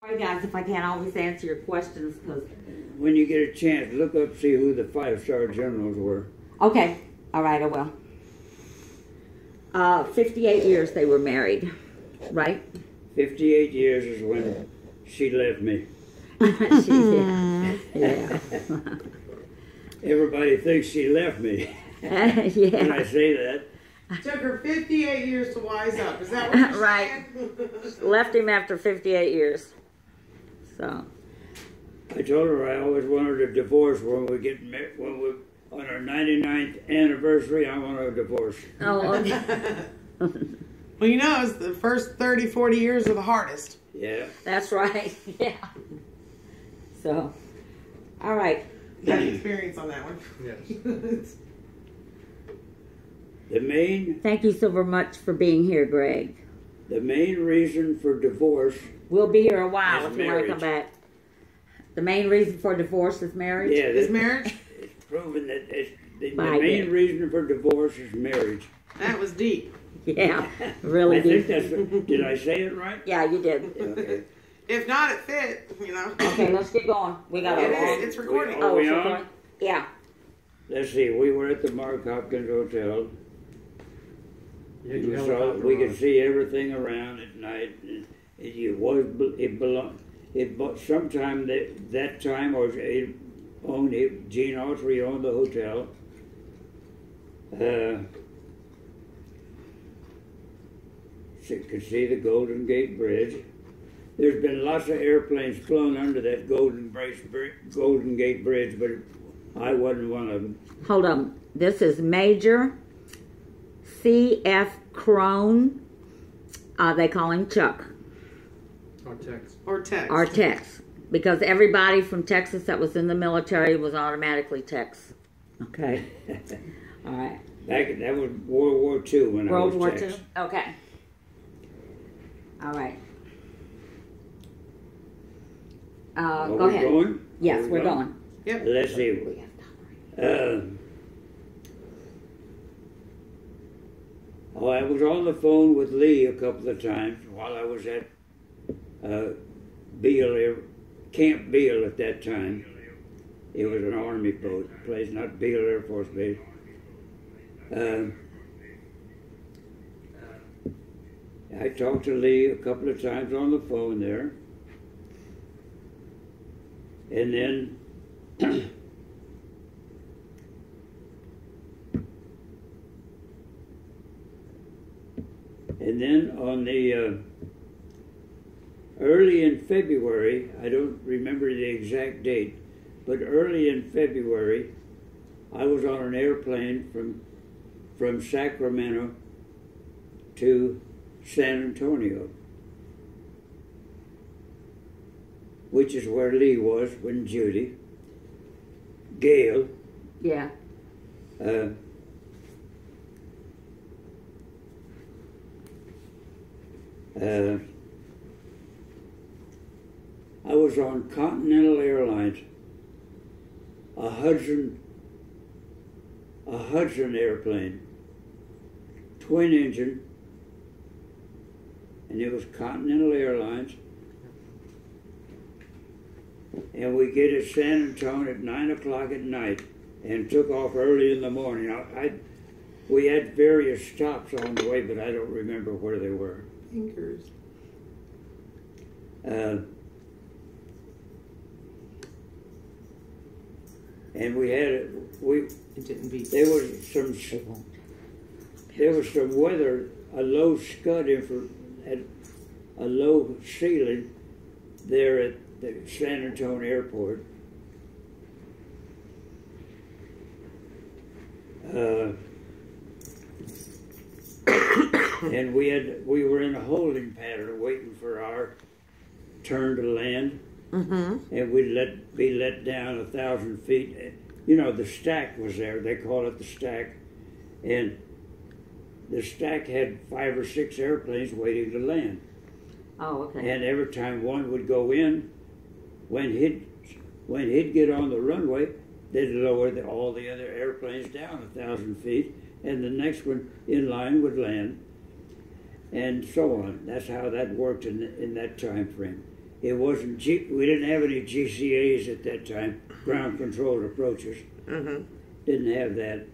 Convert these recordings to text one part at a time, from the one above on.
Sorry guys, if I can't always answer your questions, because... When you get a chance, look up, see who the 5-star generals were. Okay, all right, I will. 58 years they were married, right? 58 years is when she left me. Yeah. Everybody thinks she left me. Yeah. When I say that. Took her 58 years to wise up. Is that what you're Right. saying? Left him after 58 years. So. I told her I always wanted a divorce when we get married. When we on our 99th anniversary, I want a divorce. Oh, okay. Well, you know, it's the first 30, 40 years are the hardest. Yeah. That's right. Yeah. So, all right. You have experience on that one. Yes. The main Thank you so very much for being here, Greg. reason for divorce. We'll be here a while Is if you want to come marriage. back. The main reason for divorce is marriage? Yeah, Is marriage? it's proven that the By main it. reason for divorce is marriage. That was deep. Yeah, really I think deep. that's. Did I say it right? Yeah, you did. Okay. If not, it fit, you know. Okay, let's get going. We got It a is. It's recording. Are we it's on? recording? Yeah. Let's see. We were at the Mark Hopkins Hotel. Yeah, you We saw, helicopter we ride. could see everything around at night. It belonged. Sometime that time, or it owned it. Gene Autry owned the hotel. So you could see the Golden Gate Bridge. There's been lots of airplanes flown under that Golden Gate Bridge, but I wasn't one of them. Hold on. This is Major C.F. Crone. They call him Chuck. Or text. Or text. Or Tex. Because everybody from Texas that was in the military was automatically Tex. Okay. All right. That was World War II when World I War was II? Tex. Okay. All right. Are Go we ahead. going? Yes, Are we we're going. Yep. Let's see. I was on the phone with Lee a couple of times while I was at Camp Beale at that time. It was an Army place, not Beale Air Force Base. I talked to Lee a couple of times on the phone there. And then on the early in February, I don't remember the exact date, but early in February, I was on an airplane from Sacramento to San Antonio, which is where Lee was when Judy, Gail, Yeah. I was on Continental Airlines, a Hudson airplane, twin engine, and it was Continental Airlines. And we get to San Antonio at 9 o'clock at night and took off early in the morning. We had various stops on the way, but I don't remember where they were. Fingers. And we had It didn't beat. there was some weather, a low scud at a low ceiling there at the San Antonio airport. And we were in a holding pattern waiting for our turn to land. Mm-hmm. And we'd be let down 1,000 feet. You know, the stack was there. They call it the stack. And the stack had 5 or 6 airplanes waiting to land. Oh, okay. And every time one would go in, when he'd get on the runway, they'd lower all the other airplanes down 1,000 feet, and the next one in line would land, and so on. That's how that worked in that time frame. It wasn't we didn't have any GCAs at that time, ground controlled approaches. Mm-hmm. Didn't have that.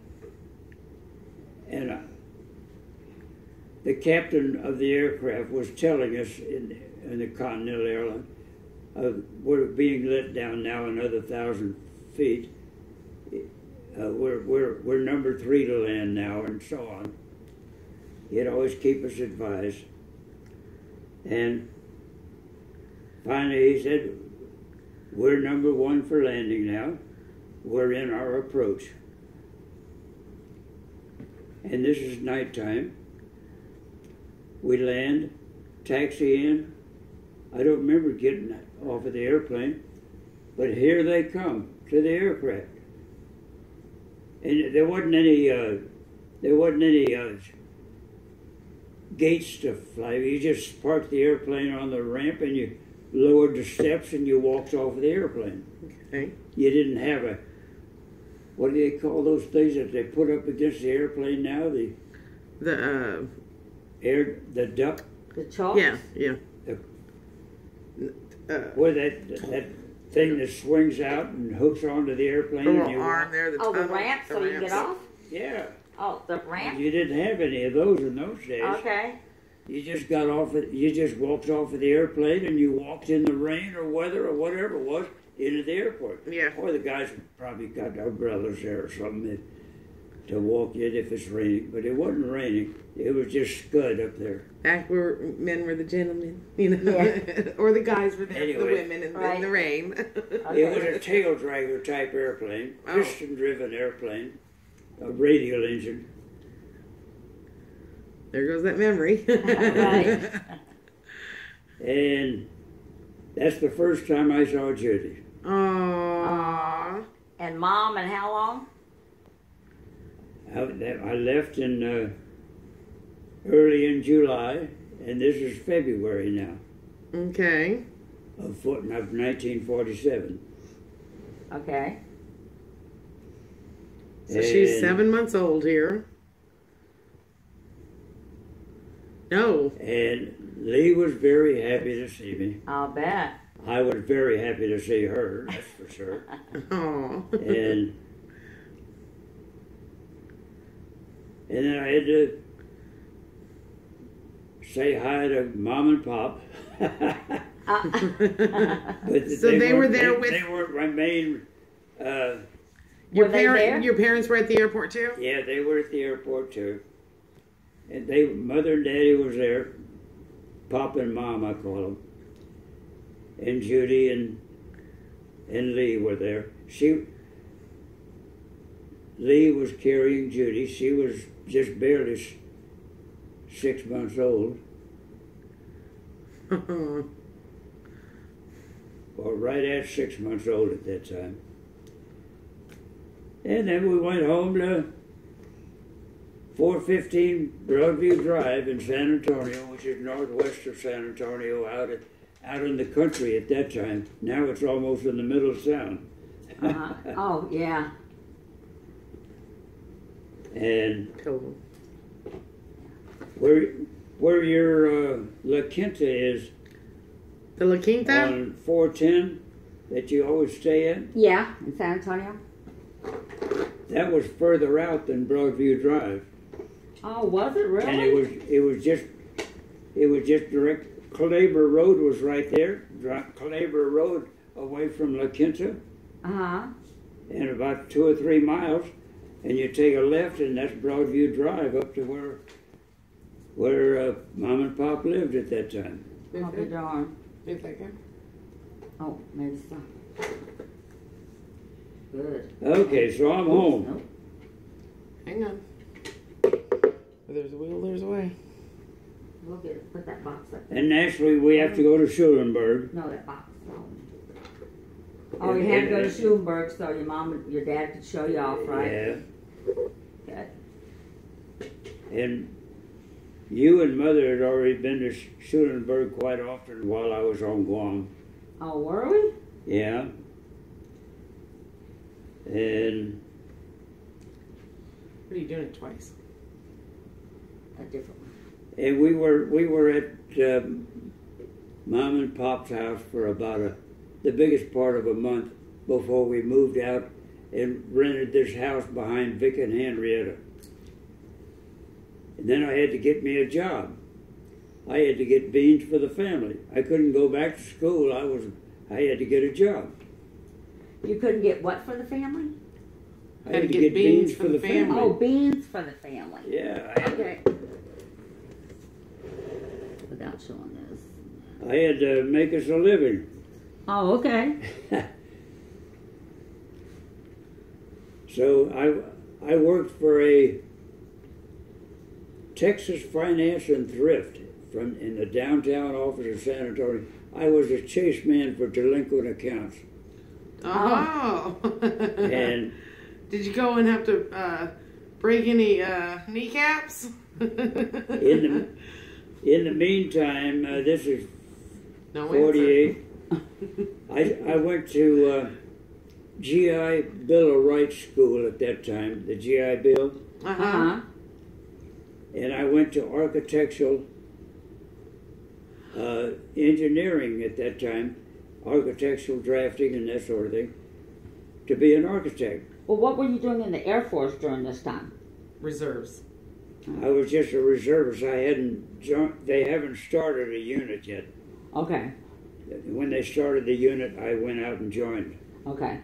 And the captain of the aircraft was telling us in the Continental Airlines, we're being let down now another 1,000 feet. We're number 3 to land now, and so on. He'd always keep us advised. And finally he said, we're number 1 for landing now. We're in our approach. And this is nighttime. We land, taxi in. I don't remember getting off of the airplane, but here they come to the aircraft. And there wasn't any gates to fly. You just parked the airplane on the ramp and you lowered the steps and you walked off of the airplane. Okay. You didn't have a, what do they call those things that they put up against the airplane now? The duck. The chalk? Yeah. Where that thing that swings out and hooks onto the airplane. The And little you arm there. The tunnel, ramp so you can get off? Yeah. Oh, the ramp? You didn't have any of those in those days. Okay. You just got off it. You just walked off of the airplane and you walked in the rain or weather or whatever it was into the airport. Yeah. Or the guys probably got umbrellas there or something to walk in if it's raining. But it wasn't raining. It was just scud up there. Back where men were the gentlemen, you know, Yeah. or the guys were there for the Anyway. women in Right. the rain. It was a tail dragger type airplane, piston driven airplane, a radial engine. There goes that memory. Right. And that's the first time I saw Judy. Aww. And Mom, and how long? I left in early in July, and this is February now Okay. of 1947. Okay. So she's And- 7 months old here. No. And Lee was very happy to see me. I'll bet. I was very happy to see her, that's for sure. Aw. And then I had to say hi to Mom and Pop. But So they were weren't- there with- They weren't my main. Your Were they there? Your parents were at the airport too? Yeah, they were at the airport too. And Mother and Daddy was there. Pop and Mom, I call them. And Judy and Lee were there. Lee was carrying Judy. She was just barely 6 months old, or right at 6 months old at that time. And then we went home to 415 Broadview Drive in San Antonio, which is northwest of San Antonio, out in the country at that time. Now it's almost in the middle of town. Oh, yeah. And Cool. where your La Quinta is The La Quinta? on 410 that you always stay in, Yeah, in San Antonio. that was further out than Broadview Drive. Oh, was it really? And it was just direct. Calabar Road was right there. Calabar Road away from La Quinta, Uh-huh. and about 2 or 3 miles, and you take a left, and that's Broadview Drive up to where Mom and Pop lived at that time. I'll be darned. You thinking? Oh, maybe so. Good. Okay, so I'm home. Nope. Hang on. Where there's a will, there's a way. We'll get it. Put that box up. And naturally, we have to go to Schulenburg. No, that box. Oh, you had to go to Schulenburg so your mom and your dad could show you off, right? Yeah. Good. And you and Mother had already been to Schulenburg quite often while I was on Guam. Oh, were we? Yeah. And What are you doing it twice? A different one. we were at Mom and Pop's house for about the biggest part of a month before we moved out and rented this house behind Vic and Henrietta. And then I had to get me a job. I had to get beans for the family. I couldn't go back to school. I had to get a job. You couldn't get what for the family? I had to get beans for the family. Oh, beans for the family. Yeah. Okay. Without showing this. I had to make us a living. Oh, okay. So I worked for a Texas Finance and Thrift in the downtown office of San Antonio. I was a chase man for delinquent accounts. Oh. And did you go and have to break any kneecaps? in the meantime, this is No 48. I went to GI Bill of Rights School at that time, the GI Bill. Uh-huh. And I went to architectural engineering at that time, architectural drafting and that sort of thing, to be an architect. Well, what were you doing in the Air Force during this time? Reserves. I was just a reservist. They haven't started a unit yet. Okay. When they started the unit, I went out and joined. Okay.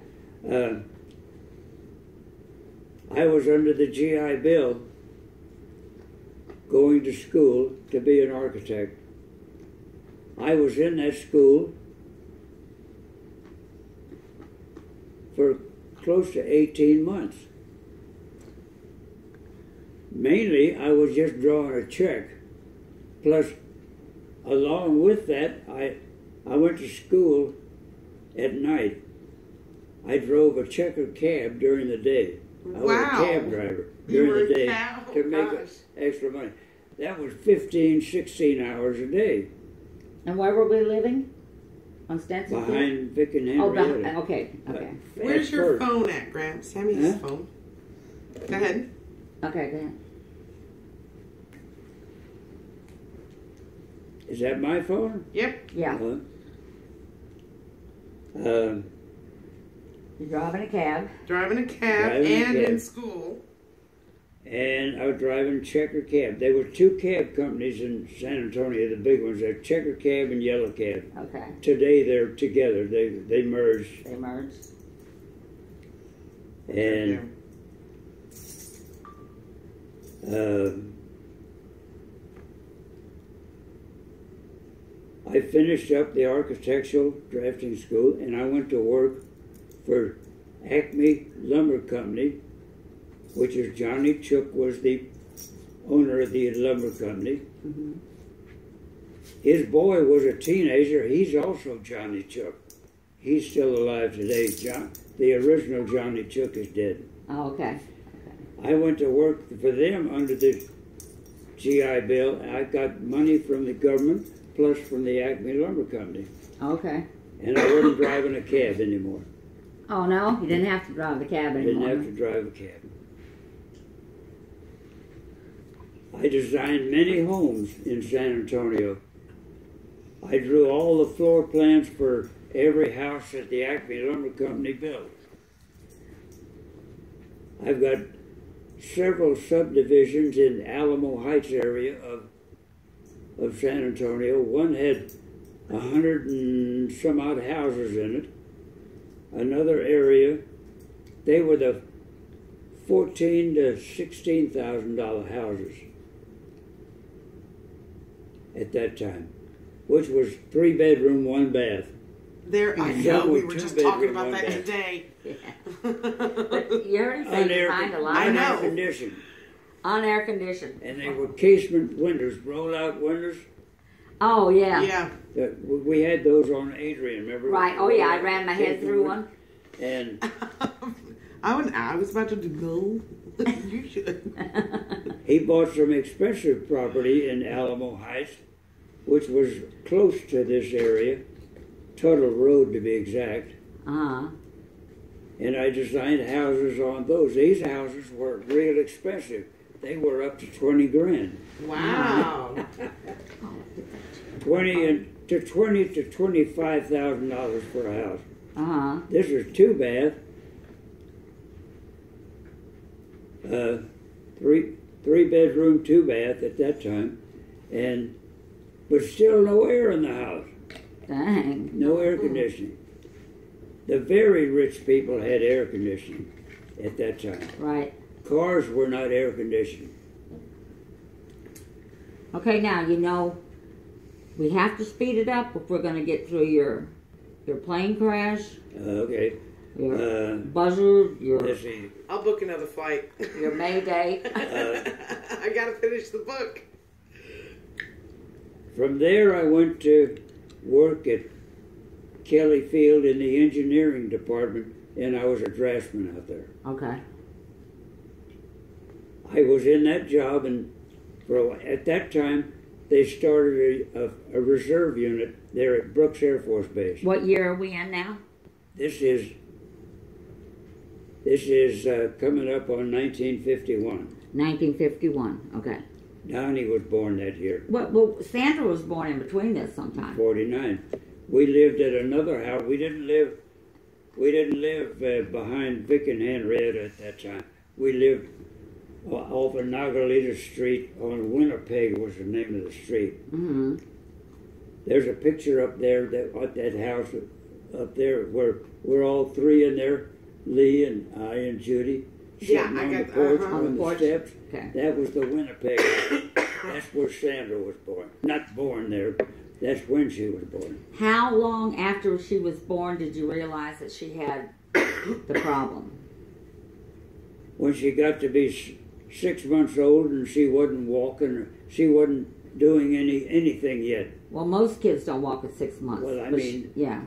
I was under the GI Bill going to school to be an architect. I was in that school for close to 18 months. Mainly, I was just drawing a check. Plus, along with that, I went to school at night. I drove a checkered cab during the day. I was a cab driver during the day to make extra money. That was 15, 16 hours a day. And where were we living? On Stenson? Behind Vic and Oh, Henrietta. okay. Where's your phone at, Gramps? Hand me his phone. Go ahead. Okay, go ahead. Is that my phone? Yep. Yeah. You're driving a cab. Driving a cab in school. And I was driving Checker Cab. There were two cab companies in San Antonio, the big ones. They're Checker Cab and Yellow Cab. Okay. Today they're together. They merged. They merged. And I finished up the architectural drafting school, and I went to work for Acme Lumber Company, which is Johnny Chook was the owner of the lumber company. Mm-hmm. His boy was a teenager. He's also Johnny Chook. He's still alive today. The original Johnny Chook is dead. Oh, okay. I went to work for them under the GI Bill. I got money from the government plus from the Acme Lumber Company. Okay. And I wasn't driving a cab anymore. Oh, no? You didn't have to drive the cab anymore? Didn't have to drive a cab. I designed many homes in San Antonio. I drew all the floor plans for every house that the Acme Lumber Company built. I've got several subdivisions in Alamo Heights area of San Antonio. One had 100 and some odd houses in it. Another area, they were the $14,000 to $16,000 houses at that time, which was 3-bedroom, 1 bath. There, I know. We were just talking about that today. Yeah. But you heard him say you find a lot of air conditioned. On air conditioned. And they were casement windows, roll-out windows. Oh, yeah. Yeah. We had those on Adrian, remember? Right. Oh, yeah. I ran my head through one. And I was about to go. You should. He bought some expensive property in Alamo Heights, which was close to this area, Tuttle Road to be exact. Uh-huh. And I designed houses on those. These houses were real expensive. They were up to 20 grand. Wow. 20 and to $20,000 to $25,000 for a house. Uh-huh. This was 2-bath, three-bedroom, 2-bath at that time, but still no air in the house. Dang. No air conditioning. The very rich people had air conditioning at that time. Right. Cars were not air conditioned. Okay, now, we have to speed it up if we're going to get through your plane crash, Okay. your buzzard, Let's see. I'll book another flight. your Mayday. I gotta finish the book. From there, I went to work at Kelly Field in the engineering department, and I was a draftsman out there. Okay. I was in that job, and at that time, they started a reserve unit there at Brooks Air Force Base. What year are we in now? This is coming up on 1951. 1951. Okay. Donnie was born that year, Well, Sandra was born in between this sometime. 49. We lived at another house. We didn't live behind Vic and Henrietta at that time. We lived off of Nagalita Street on Winnipeg was the name of the street. Mm-hmm. There's a picture up there that house up there where we're all three in there, Lee and I and Judy, sitting on the porch on the steps. Okay. That was the Winnipeg house. That's where Sandra was born. Not born there. That's when she was born. How long after she was born did you realize that she had the problem? When she got to be 6 months old and she wasn't walking, she wasn't doing anything yet. Well, most kids don't walk at 6 months. Well, I but mean, yeah.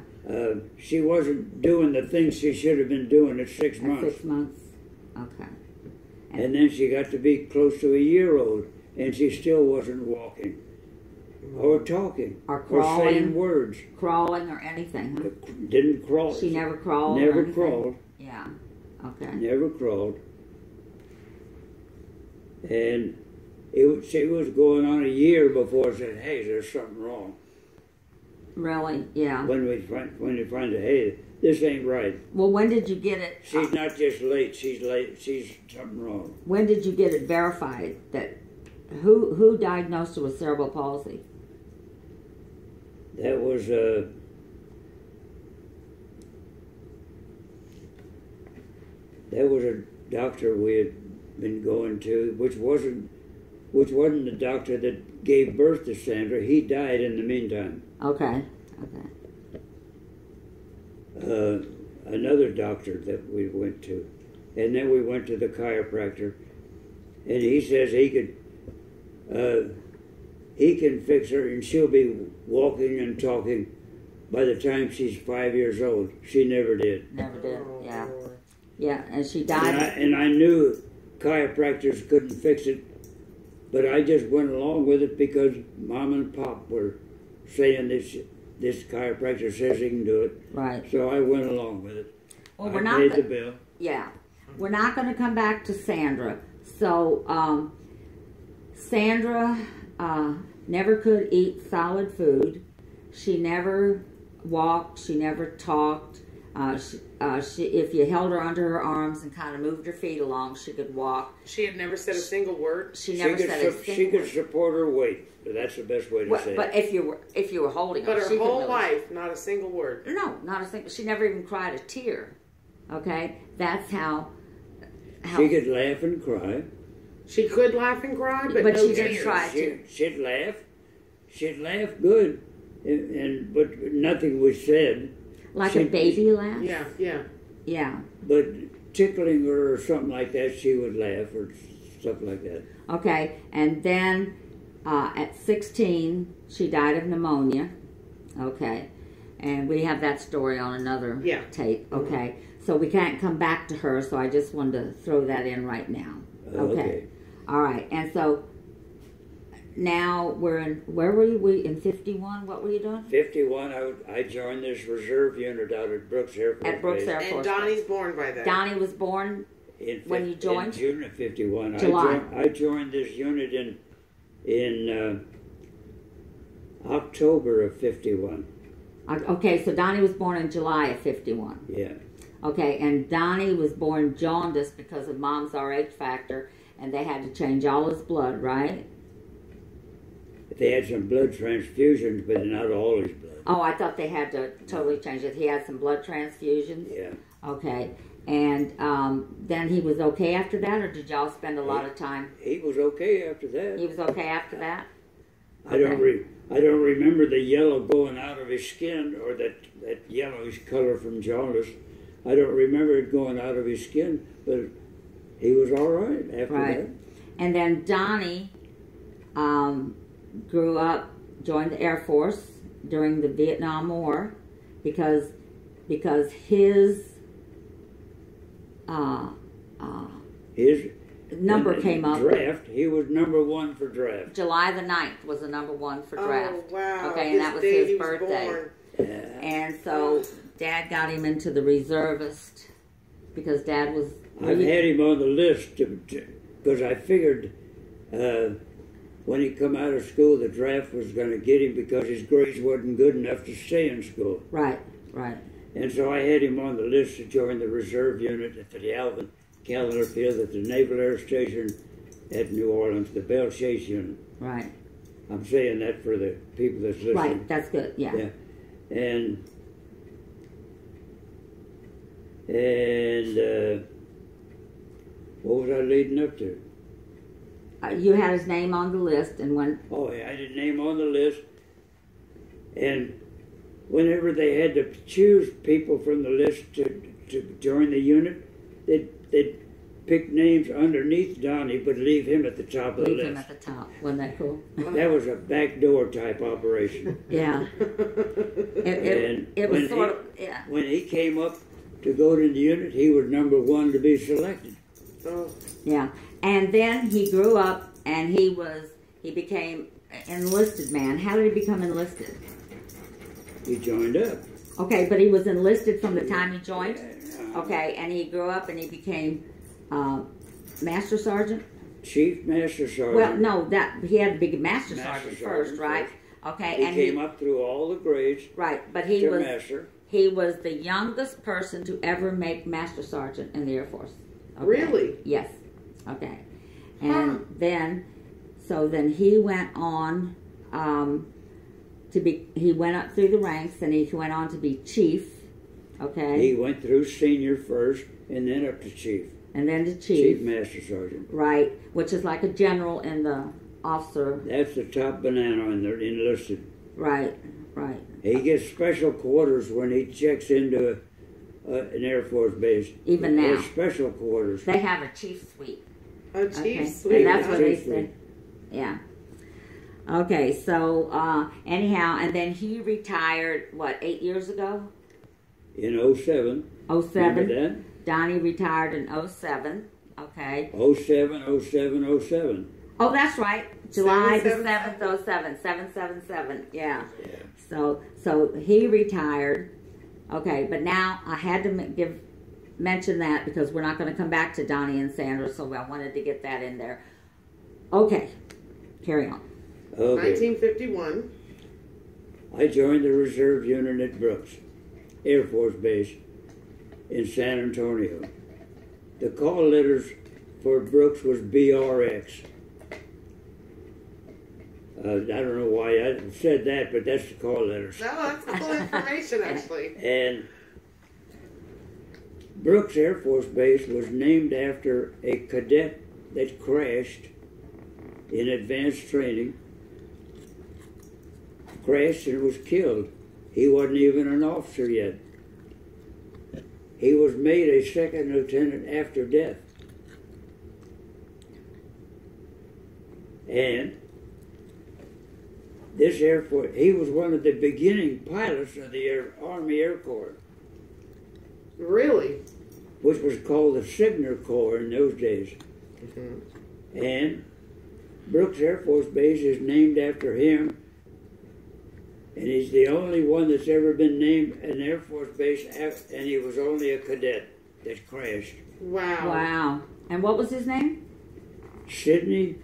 She wasn't doing the things she should have been doing at 6 months. At 6 months. Okay. And then she got to be close to a year old, and she still wasn't walking, or talking, Or crawling. or saying words. Crawling or anything, huh? Didn't crawl. She never crawled? or Never anything? crawled. Yeah. Okay. Never crawled. And it was going on a year before I said, "Hey, there's something wrong." Really? Yeah. When you find it, hey, this ain't right. Well, when did you get it? She's not just late. She's late. She's something wrong. When did you get it verified that who diagnosed her with cerebral palsy? That was a doctor we had been going to, which wasn't the doctor that gave birth to Sandra. He died in the meantime. Okay. Another doctor that we went to, and then we went to the chiropractor, and he says he can fix her, and she'll be walking and talking by the time she's 5 years old. She never did. Never did. Yeah. Yeah, and she died. And I knew chiropractors couldn't fix it, but I just went along with it because Mom and Pop were saying this chiropractor says he can do it. Right. So I went along with it. Well, I we're not. paid the bill. Yeah, we're not going to come back to Sandra. So Sandra never could eat solid food. She never walked. She never talked. If you held her under her arms and kind of moved her feet along, she could walk. She had never said a single word. She never said a single She could word. support her weight. That's the best way to say But it. if you were holding her, But her she could whole really- life, not a single word. No, not a single. She never even cried a tear. Okay, that's how. She could laugh and cry. She could laugh and cry, but But no she didn't tears. try to. She'd laugh. She'd laugh good, but nothing was said. Like a baby laugh. Yeah. Yeah. But tickling her or something like that, she would laugh or stuff like that. Okay, and then at 16, she died of pneumonia. Okay, and we have that story on another tape. Okay, so we can't come back to her, so I just wanted to throw that in right now. Okay. All right, and so now we're in, where were we in 51? What were you doing? 51, I joined this reserve unit out at Brooks Air Force At Brooks Base. Air Force. And Donnie's born by then. Donnie was born when you joined? In June of 51. July. I joined this unit in October of 51. Okay, so Donnie was born in July of 51. Yeah. Okay, and Donnie was born jaundiced because of Mom's Rh factor, and they had to change all his blood, right? They had some blood transfusions, but not all his blood. Oh, I thought they had to totally change it. He had some blood transfusions? Yeah. Okay, and then he was okay after that, or did y'all spend a lot of time? He was okay after that. He was okay after that? I don't remember the yellow going out of his skin, or that yellowish color from jaundice. I don't remember it going out of his skin, but he was all right after that. And then Donnie grew up, joined the Air Force during the Vietnam War because his number came up. Draft. He was number 1 for draft. July the 9th was the number 1 for draft. Oh, wow. Okay, and that was his birthday. Born. And so Dad got him into the reservist because Dad was... I've had him on the list because I figured when he come out of school, the draft was going to get him because his grades wasn't good enough to stay in school. Right. And so I had him on the list to join the reserve unit at the Alvin Calendar Field at the Naval Air Station at New Orleans, the Bell Chase unit. Right. I'm saying that for the people that's listening. Right, that's good, yeah. And what was I leading up to? You had his name on the list, and when... Oh, yeah, I had his name on the list. And whenever they had to choose people from the list to join the unit, they'd pick names underneath Donnie, but leave him at the top of the list. Leave him at the top. Wasn't that cool? That was a backdoor type operation. Yeah. It was sort of, yeah. When he came up to go to the unit, he was number 1 to be selected. Oh. Yeah. And then he grew up and he became an enlisted man. How did he become enlisted? He joined up. Okay, but he was enlisted from the time he joined? Okay, and he grew up and he became Master Sergeant? Chief Master Sergeant. Well, no, he had to be Master Sergeant first, right? Okay, he came up through all the grades. Right, but he was the youngest person to ever make Master Sergeant in the Air Force. Okay. Really? Yes. Okay. And then he went on he went up through the ranks and he went on to be chief. Okay. He went through senior first and then up to chief. And then to chief. Chief Master Sergeant. Right, which is like a general in the officer. That's the top banana in the enlisted. Right. He gets special quarters when he checks into an Air Force base. Even now. There's special quarters. They have a chief suite. A chief suite. And that's what they say. Yeah. Okay, so anyhow, and then he retired, 8 years ago? In 07. 07. Remember that? Donnie retired in 07. Okay. 07. Oh, that's right. July the 7th, 07. 777. Yeah. So he retired. Okay, but now I had to mention that because we're not going to come back to Donnie and Sandra, so I wanted to get that in there. Okay, carry on. Okay. 1951. I joined the reserve unit at Brooks Air Force Base in San Antonio. The call letters for Brooks was BRX. I don't know why I said that, but that's the call letters. No, that's cool information, actually. And Brooks Air Force Base was named after a cadet that crashed in advanced training. Crashed and was killed. He wasn't even an officer yet. He was made a second lieutenant after death. And this Air Force, he was one of the beginning pilots of the Army Air Corps. Really? Which was called the Signal Corps in those days. Mm-hmm. And Brooks Air Force Base is named after him. And he's the only one that's ever been named an Air Force Base, and he was only a cadet that crashed. Wow. Wow. And what was his name? Sidney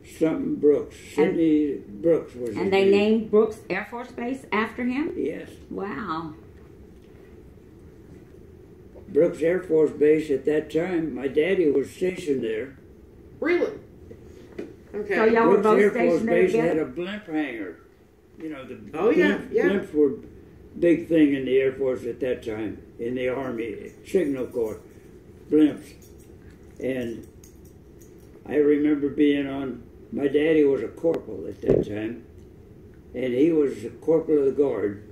something Brooks. Sidney Brooks was his And they name. named Brooks Air Force Base after him? Yes. Wow. Brooks Air Force Base at that time, my daddy was stationed there. Really? Okay. So y'all were Brooks both Air Force stationed there Base had together? a blimp hangar. You know, the Oh, yeah, yeah. blimps were big thing in the Air Force at that time, in the Army, Signal Corps, blimps. And I remember being on, my daddy was a corporal at that time, and he was a corporal of the guard,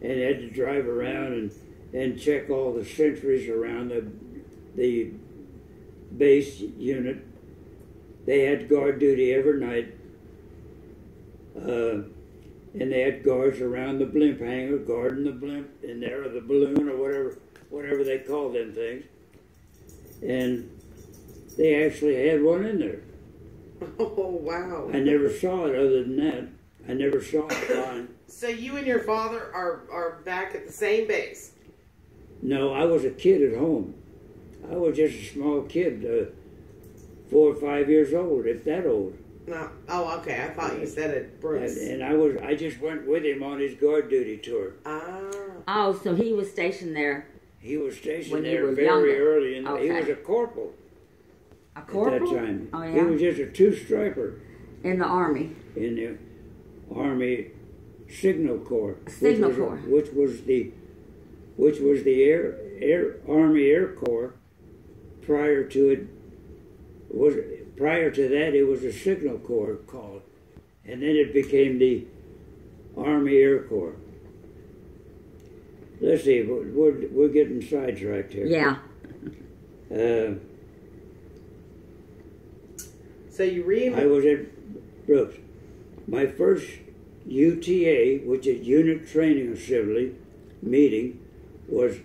and had to drive around and check all the sentries around the base unit. They had guard duty every night, and they had guards around the blimp hangar, guarding the blimp in there, or the balloon, or whatever they called them things. And they actually had one in there. Oh, wow. I never saw it other than that. I never saw it flying. So you and your father are back at the same base? No, I was a kid at home. I was just a small kid, 4 or 5 years old, if that old. No. Oh, okay. I thought you said it, Bruce. And I just went with him on his guard duty tour. Ah. Oh, so he was stationed there. He was stationed When you there were very younger. early, and he Okay. was a corporal A at corporal? that time. Oh, He yeah? was just a two-striper In the Army. in the Army Signal Corps, Signal Corps. which was the Army Air Corps. Prior to that, it was a Signal Corps called, and then it became the Army Air Corps. Let's see, we're getting sidetracked here. Yeah. So you I was at Brooks. My first UTA, which is Unit Training Assembly, meeting was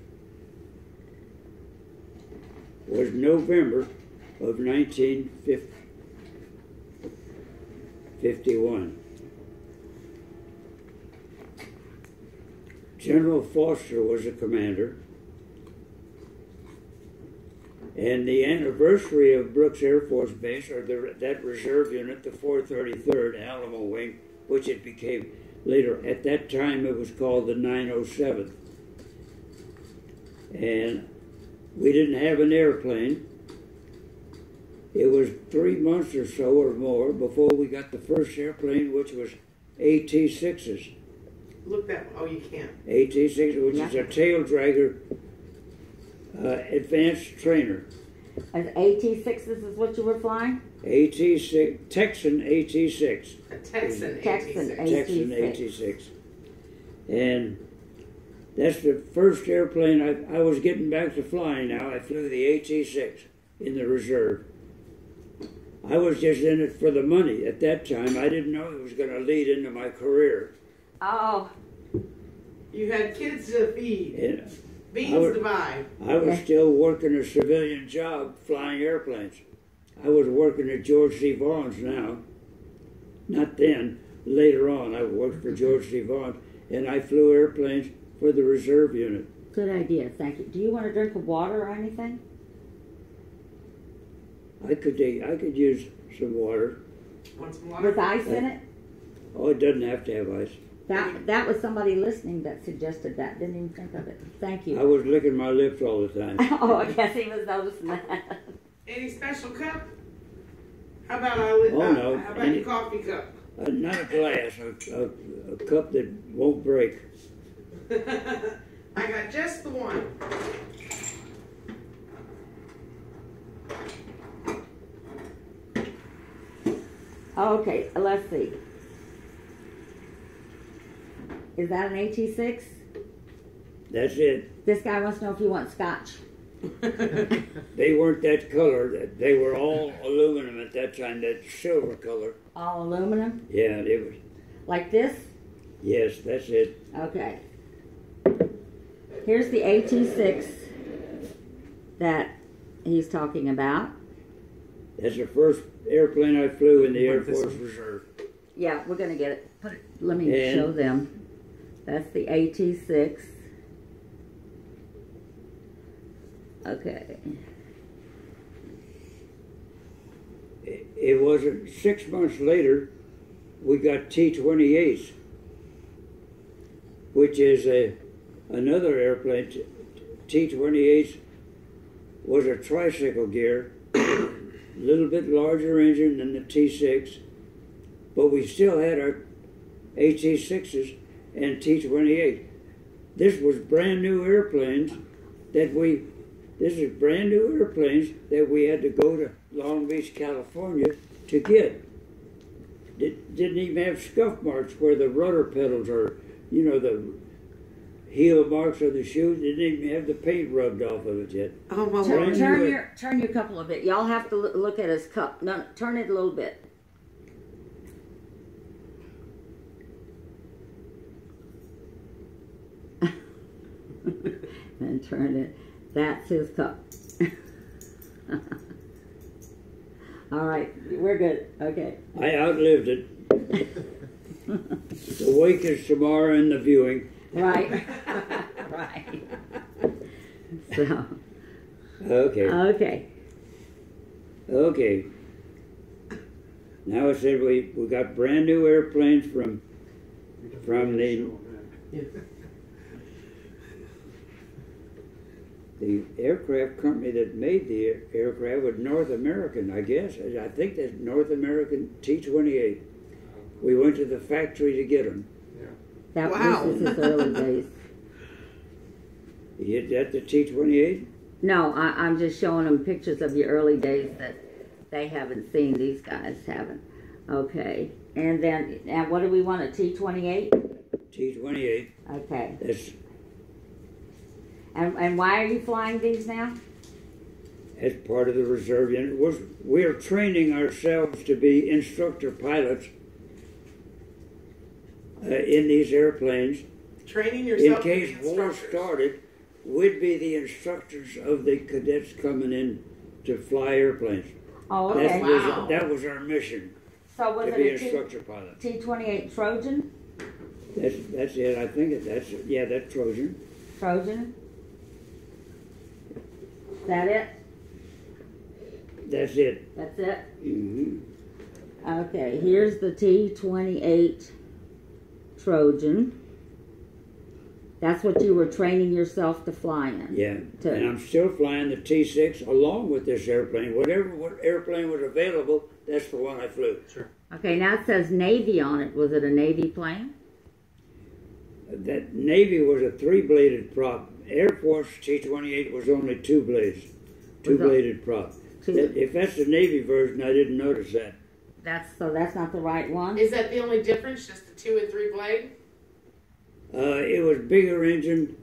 November of 1951. General Foster was the commander, and the anniversary of Brooks Air Force Base, or that reserve unit, the 433rd Alamo Wing, which it became later. At that time, it was called the 907. And we didn't have an airplane. It was 3 months or so or more before we got the first airplane, which was AT-6s. look that. Oh, you can't. AT-6, which is a tail dragger advanced trainer. As AT-6s is what you were flying? AT-6, Texan AT-6. A Texan. Texan 86. Texan AT-6. And that's the first airplane I was getting back to flying now. I flew the AT-6 in the reserve. I was just in it for the money at that time. I didn't know it was going to lead into my career. Oh. You had kids to feed, And beans to buy. I was still working a civilian job flying airplanes. I was working at George C. Vaughan's now. Not then, later on. I worked for George C. Vaughan, and I flew airplanes for the reserve unit. Good idea, thank you. Do you want a drink of water or anything? I could use some water. Want some water? With ice in it? Oh, it doesn't have to have ice. That was somebody listening that suggested that. Didn't even think of it. Thank I you. was licking my lips all the time. Oh, I guess he was noticing that. Any special cup? How about no. How about your coffee cup? Not a glass, a cup that won't break. I got just the one. Okay, let's see. Is that an AT-6? That's it. This guy wants to know if you want scotch. They weren't that color. They were all aluminum at that time, that silver color. All aluminum? Yeah, it was. Like this? Yes, that's it. Okay. Here's the AT-6 that he's talking about. That's the first airplane I flew in the Air Like this Force one? Reserve. Yeah, we're going to get it. Let me And- show them. That's the AT-6. Okay. it wasn't 6 months later we got T-28s, which is another airplane. T-28s was a tricycle gear, a little bit larger engine than the T-6, but we still had our AT-6s and T-28. This was brand new airplanes that we had to go to Long Beach, California to get. Didn't even have scuff marks where the rudder pedals are, you know, the heel marks of the shoes. Didn't even have the paint rubbed off of it yet. Oh, well, turn your cup a little bit. Y'all have to look at his cup. No, turn it a little bit. And turn it. That's his cup. All right, we're good. Okay. I outlived it. The wake is tomorrow and the viewing. Right. Right. So. Okay. Okay. Okay. Now I said we got brand new airplanes from the aircraft company that made the aircraft was North American, I guess. I think that's North American T-28. We went to the factory to get them. That was his early days. You that the T-28? No, I'm just showing them pictures of your early days that they haven't seen. These guys haven't. Okay. And what do we want, a T-28? T-28. Okay. That's... And why are you flying these now? As part of the reserve unit. We are training ourselves to be instructor pilots in these airplanes. Training yourself in case war started, we'd be the instructors of the cadets coming in to fly airplanes. Oh, okay. That was our mission. So was to it be a instructor pilot. T-28 Trojan? That's it. I think that's Trojan. Trojan? Is that it? That's it. That's it? Mm-hmm. Okay, here's the T-28 Trojan. That's what you were training yourself to fly in. Yeah, and I'm still flying the T-6 along with this airplane. What airplane was available, that's the one I flew. Sure. Okay, now it says Navy on it. Was it a Navy plane? That Navy was a 3-bladed prop. Air Force T-28 was only 2 blades. 2-bladed prop. If that's the Navy version, I didn't notice that. That's not the right one? Is that the only difference, just the 2 and 3 blade? It was bigger engine,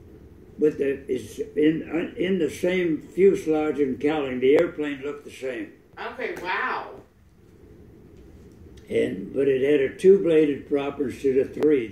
but it's in the same fuselage and cowling. The airplane looked the same. Okay, wow. But it had a 2-bladed prop instead of 3.